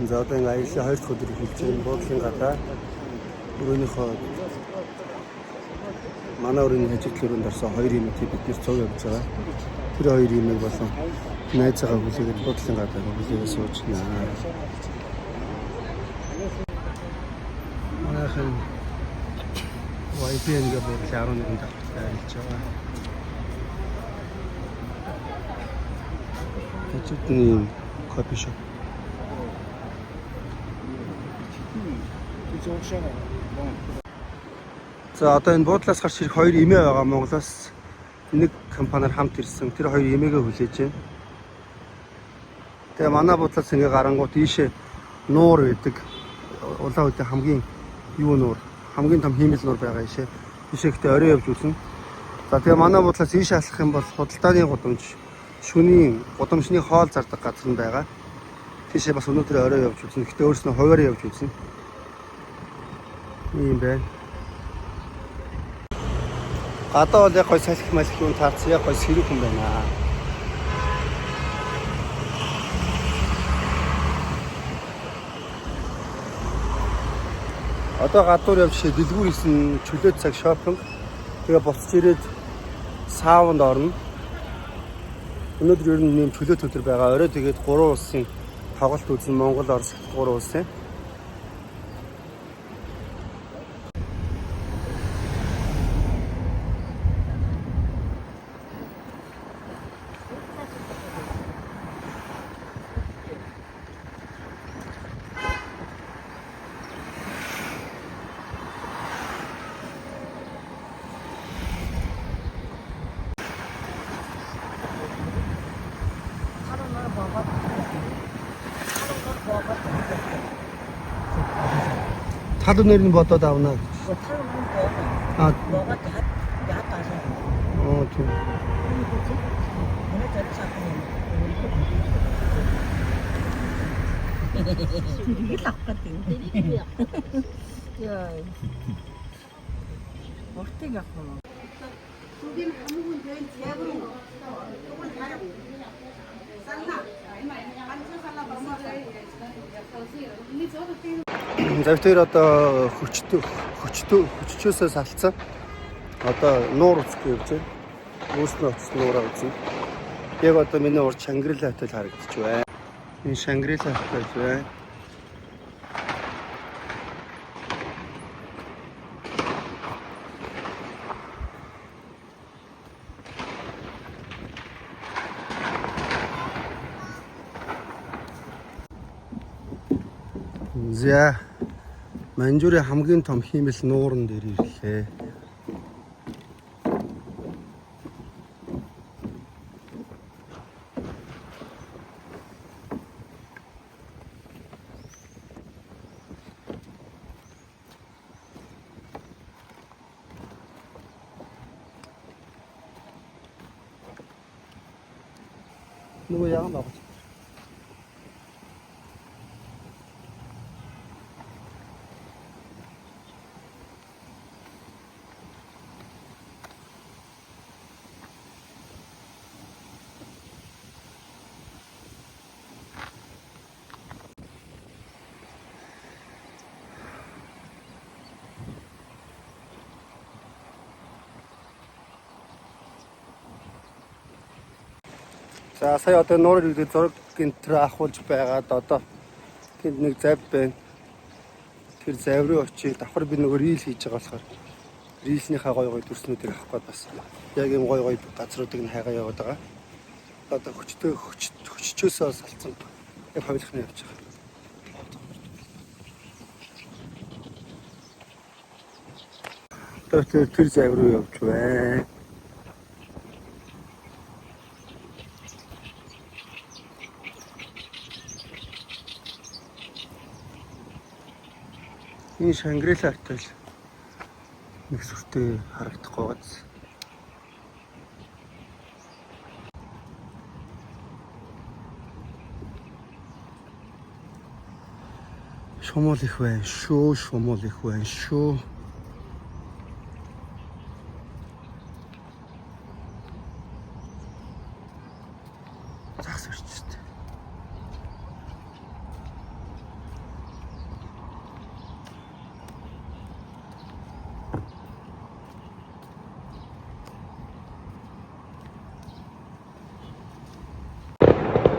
За одоо ингээ аяллаа 2 дахь өдөр эхэлж байна. Буудлын гадаа өрөөнийхөө манай өрөөний хажуудал өрөөнд орсон 2 имийг бид нэр цуг явж байгаа. Тэр 2 имийг болон найзаагаа хүлээгээд буудлын гадаа хүлээгээд сууж байна. Манайхан YPN-гээ буудлын 11 давхртай ажиллаж байгаа. Хажуудны кофе шоп. За одоо энэ буудлаас гарч ирэх 2 эмээ байгаа. Монголоос нэг компаниар хамт ирсэн. Тэр 2 эмээгээ хүлээж байна. Тэгээ манай буудлаас ингээ гарангууд ийшээ нуур байдаг. Улаан үедээ хамгийн юу нуур, хамгийн том хиймэл нуур байгаа ийшээ. Ийшээ гэхдээ орой явж үзнэ. За тэгээ манай буудлаас ийшээ алхах юм бол худалдааны гудамж, шөнийн гудамжны хоол зардаг газар нь байгаа. Тийшээ бас өнөөдөр орой явж үзнэ. Гэхдээ өөрснөө хуваар явж үзнэ. Ийм байна. Гадаа бол яг гой салхи малхи юм таарсан, яг гой сэрүүх юм байна. Одоо гадуур явж шээ дэлгүүр исэн чөлөө цаг шопинг. Тэгээ буцаж ирээд саунд орно. Өнөөдөр ер нь нэм чөлөөт өдөр байгаа. Орой тэгээд 3 улсын тоглолт үзэн Монгол, Орос 3 улсын. Тал өнөр нь бодоод авна гэж. Аа. Оо тийм. Тэрийг л авах гэдэг. Яа. Уртыг авах юм. Бүгд хамгийн дээр яг нь тэгвэл хараа. Санна. Ганцхан санаа босоо. За тэр одоо хүчтөөсөө салцсан. Одоо нуур уцгүй явж байна. Өөрснөө очсон нуураа үзье. Яг одоо миний урд Шангрила хотел харагдчих байна. Энэ Шангрила хотел байна. За Манжурын хамгийн том хиймэл нууран дээр ирлээ. Нөгөө яагаад байгаа ч. За сая одоо нуур ирээд зураг гинтэр ахуулж байгаад одоо тэнд нэг зав байна. Тэр зав руу очиж давхар би нөгөө рил хийж байгаа болохоор рилснийхаа гой дүрснүүдийг авах гээд бас яг юм гой газруудыг нь хайгаа яваад байгаа. Одоо хүччөөсөө салцсан яг хойлохны явж байгаа. Одоо тэр зав руу явж байна. Энэ Шангрила хотел нэг сүртэй харагдахгүй байгааз. Шумуул их байна шүү, шумуул их байна шүү. Загас өрчтэй.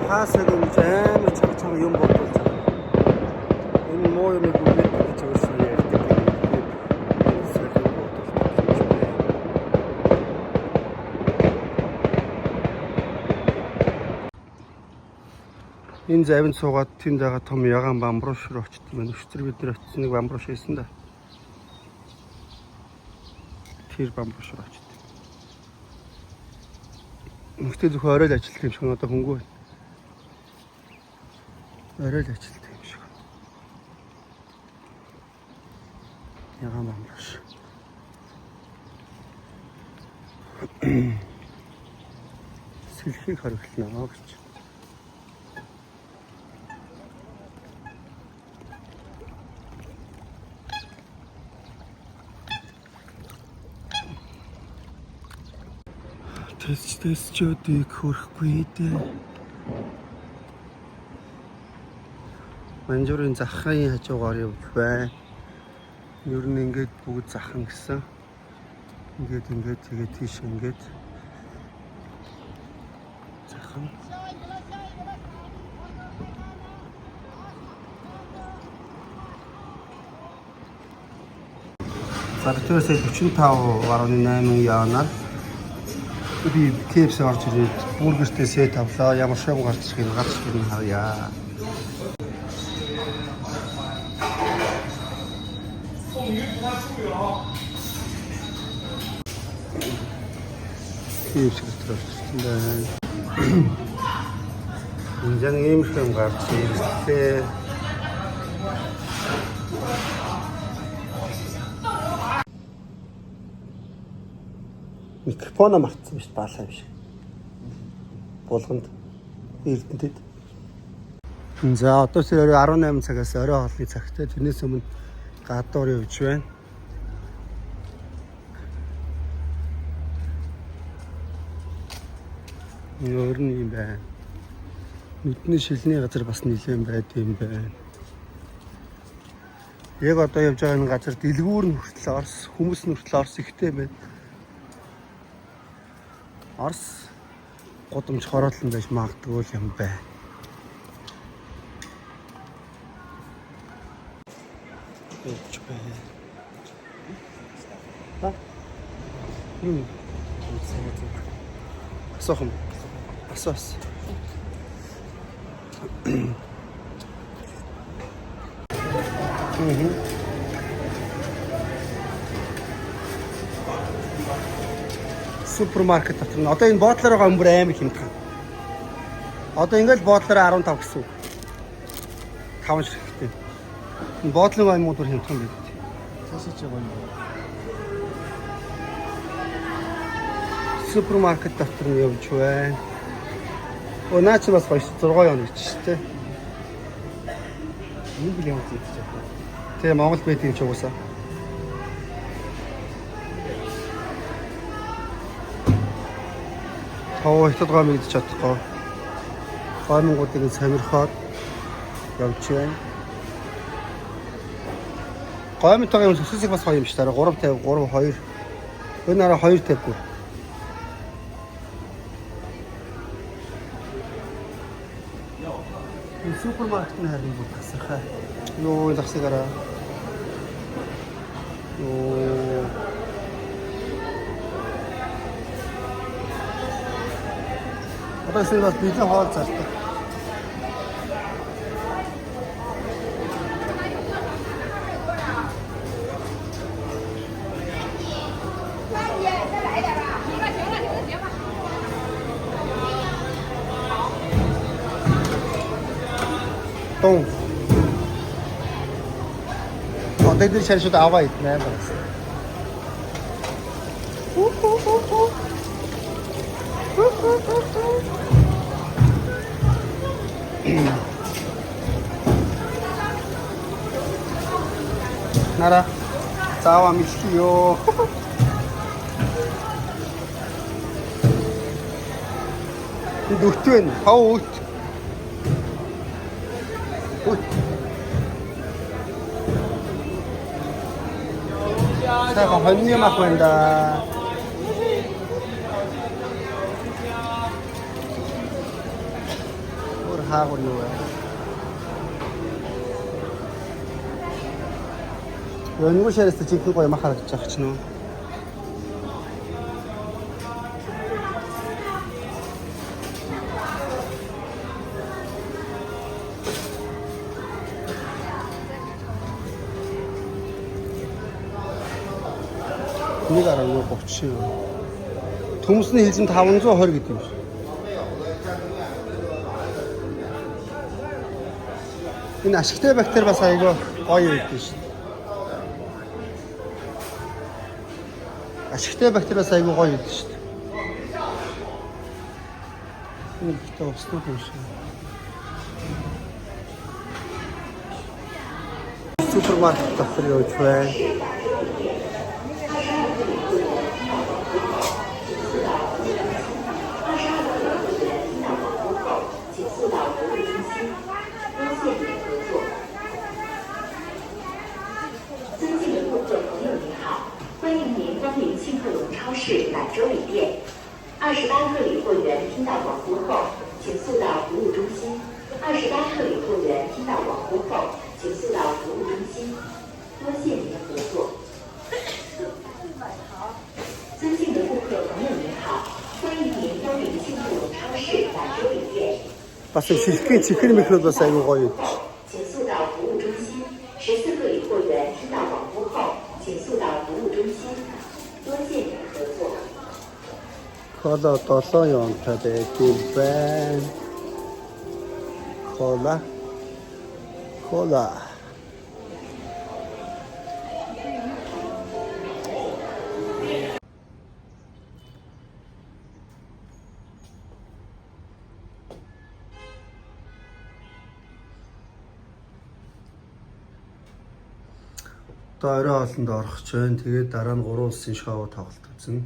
хаасаг юм амар чанга юм бодвол энэ муу юм бүгд гэж өөрсдөө ярьдаг. Энэ завинд суугаад тэнд байгаа том ягаан бамбууш руу очсон байна. Өчтөр бид нэр очсон нэг бамбууш хийсэн да. Тэр бамбууш руу очсон. Мөхтэй зөвхөн орой л ажилтдаг юм шиг одоо хөнгөө байна. Орой л ажилтдаг юм шиг. Ягаан бамбууш. Сэлхийг хариулнаа гэж. Тэсчүүдийг хөрөхгүй дээ. Манжуурын захын хажуугаар явбал бай. Ер нь ингээд бүгд захан гэсэн. Ингээд тэгээд тийш ингээд захан. Сартоос 45.8 яанаар би KFC орж ирээд бургертэй сет авлаа. Ямар шоу гарч ирэх юм харъя. KFC төрөлтсөн байна. Инжан ийм шоу гарч ирлээ. Микрофоно мартсан биш баалаа биш. Булганд эрдэнэтэд. За одоо сая 18 цагаас орой хоолны цагтай. Тэрнээс өмнө гадуур явж байна. Өөр нь юм байна. Нүдний шилний газар бас нэлээд байд юм байна. Яг одоо явж байгаа энэ газар дэлгүүр нь хүртэл Орос хүмүүс нь хүртэл Орос ихтэй байна. Орос гудамж хороолон байж магадгүй юм байна. Ич байна. Та? Асуух юм. Асуус. Супермаркет дотор. Одоо энэ боотлоор байгаа өмөр амар хэмтэн. Одоо ингээл боотлоор 15 гэсэн. 5 ширхэгтэй. Энэ боотлын аймууд бүр хэмтэн байд. Цаашаач байгаа юм. Супермаркет дотор нь явж байна. Наач бас гоё 6 он гэж шүү дээ. Энэ би юм хийж байгаа. Тэгээ Монгол байдгийн ч уусаа. Хоо хятад гоо мэдчих чадахгүй. Гомгуудыг сонирхоод явж байна. Гомтойгоо сүсэг бас гоё юм шүү дээ. 350 32. Энэ араа 250. Супермаркет нь харин бүр тасархаа. Юу засагаараа. Юу одоо сэнэс бэлэн хоол зардаг. Тон. Одоо дээр шаршууд аваа иднэ байна. Нара цаава мишкиё. Бид өртвэн хав өрт. Сайхан хоньны мах байна да. 하고 있는 연구실에서 찍은 거에 막 하나 찍자. Ne kadar yok kokçu. Tomusunu hilcin tavunuzu ahır gitmiş. Yine aşkta baktır basaygo ayı gitmiş. Aşkta baktır basaygo ayı gitmiş. Yine kitap üstüne konuşuyor. Süpermarket taktırıyor çöğe.28克里货源听到广播后，请速到服务中心。28克里货源听到广播后，请速到服务中心。多谢您的合作。尊敬的顾客朋友您好，欢迎您光临庆富隆超市兰州里店。Basın şirket çıkır mikro basaygo koyuyor. 请速到服务中心。14克里货源听到广播后，请速到服务中心。多谢您的合作。 Kola tata yantadaki ben. Kola. Daire altında орох ч байна. Тэгээд дараа нь 3 улсын шоу тоглолт үзэн.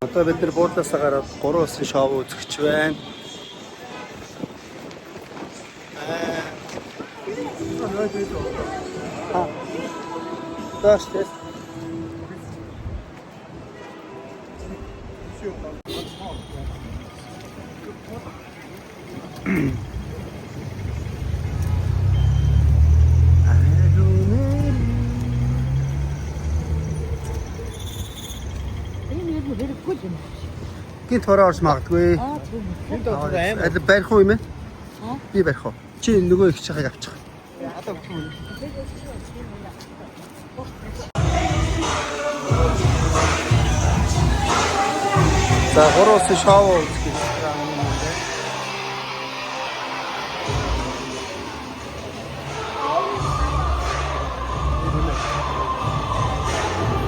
Одоо бид нар буудлаасаа гараад 3 улсын шоу үзэж байна. Даш тест. Гинт хороо орж магадгүй. Барих уу юм ээ? Би барих уу? Чи нөгөө их чахыг авчих. За 3 улсын шоу үзэх.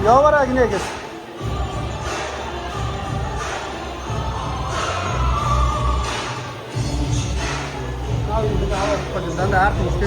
Яваараа гинэ гэж. Dann arт nicht.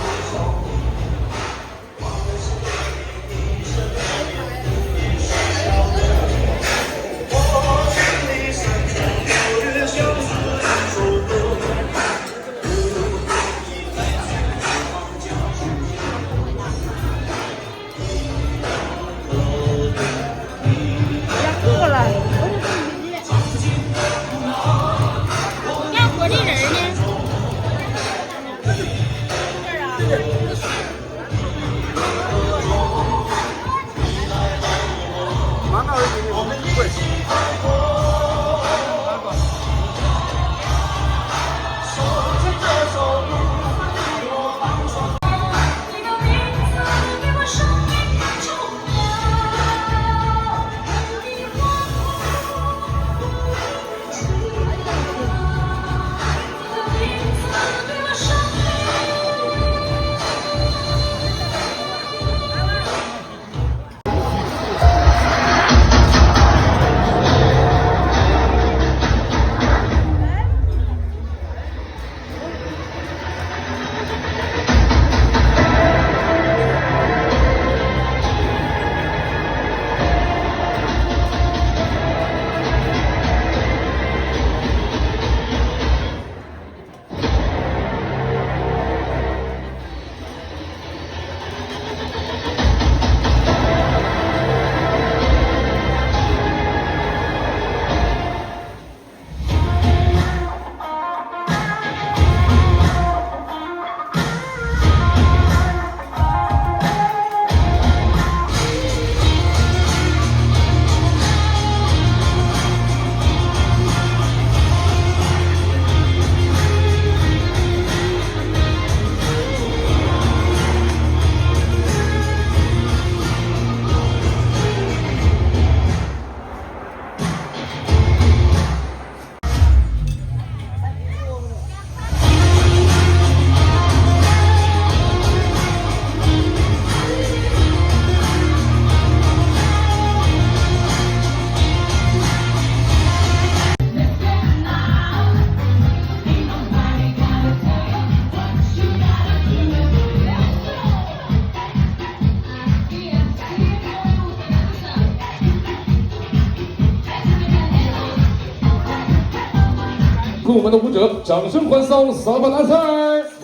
为我们的舞者掌声欢送萨巴大赛。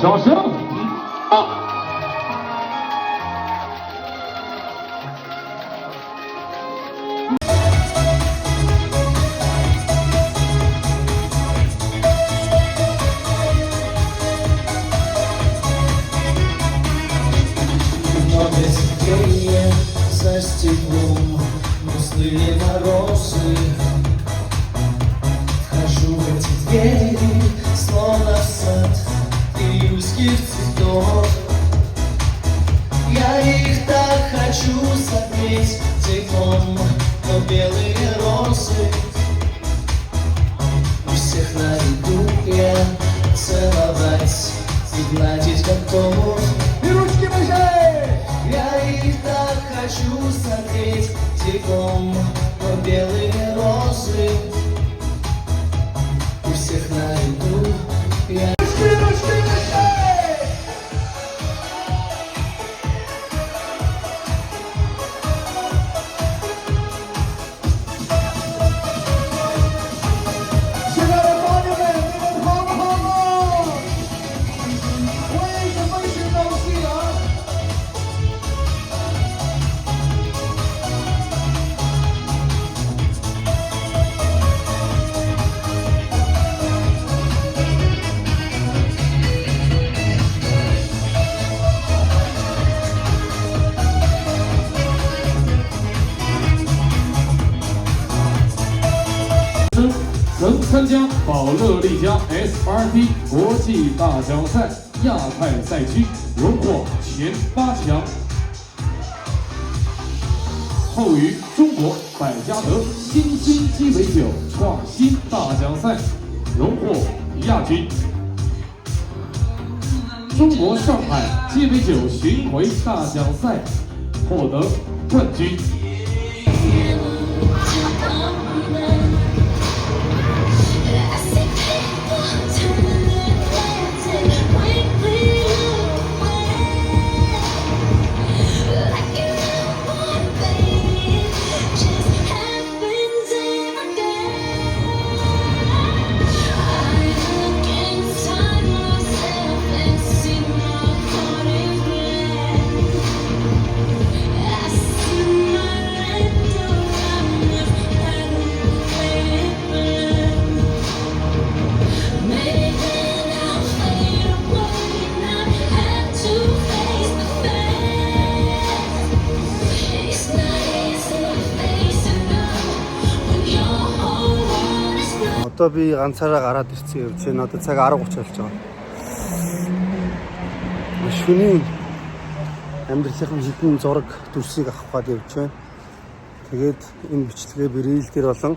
掌声！За стеклом густые морозы. Вхожу в эти двери, словно в сад июльских цветов. Я их так хочу согреть теплом, но белые розы у всех на виду я целовать и гладить готов. И ручки выше! Я их так хочу согреть теплом, но белые розы у всех на виду. Я... Ручки, ручки! 参加宝乐利家 SRT 国际大奖赛亚太赛区，荣获前8强。后于中国百家得新兴鸡尾酒创新大奖赛，荣获亚军。中国上海鸡尾酒巡回大奖赛获得冠军。Одоо би ганцаараа гараад ирсэн явж байна. Одоо цаг 10:30 болж байгаа. Шөнийн амьдралынхаа хідэн зураг дүрсийг авах гээд явж байна. Тэгээд энэ бичлэгээ би рeel дээр болон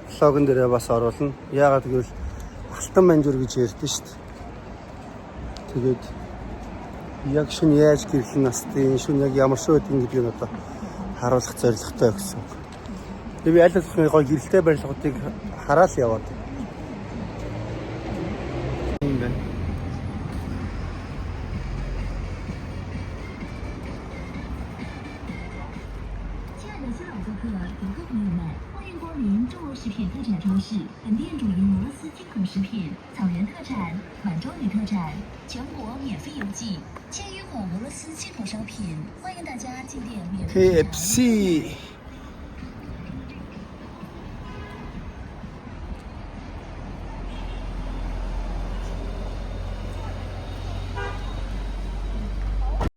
блогон дээрээ бас оруулна. Яагаад гэвэл алтан манжуур гэж ярьдэн шүү дээ. Тэгээд яг шөнө яаж гэрлэн настын шөнө яг ямар шүү гэдэг гэдгийг одоо харуулах зорилготой гэсэн. Би аль болох гоё гэрэлтэй барилгуудыг хараад яваад. юм байна. 亲爱的新老顾客、游客朋友们，欢迎光临中欧食品特产超市。本店主营俄罗斯进口食品、草原特产、满洲里特产，全国免费邮寄，签约款俄罗斯进口商品，欢迎大家进店免费。 KFC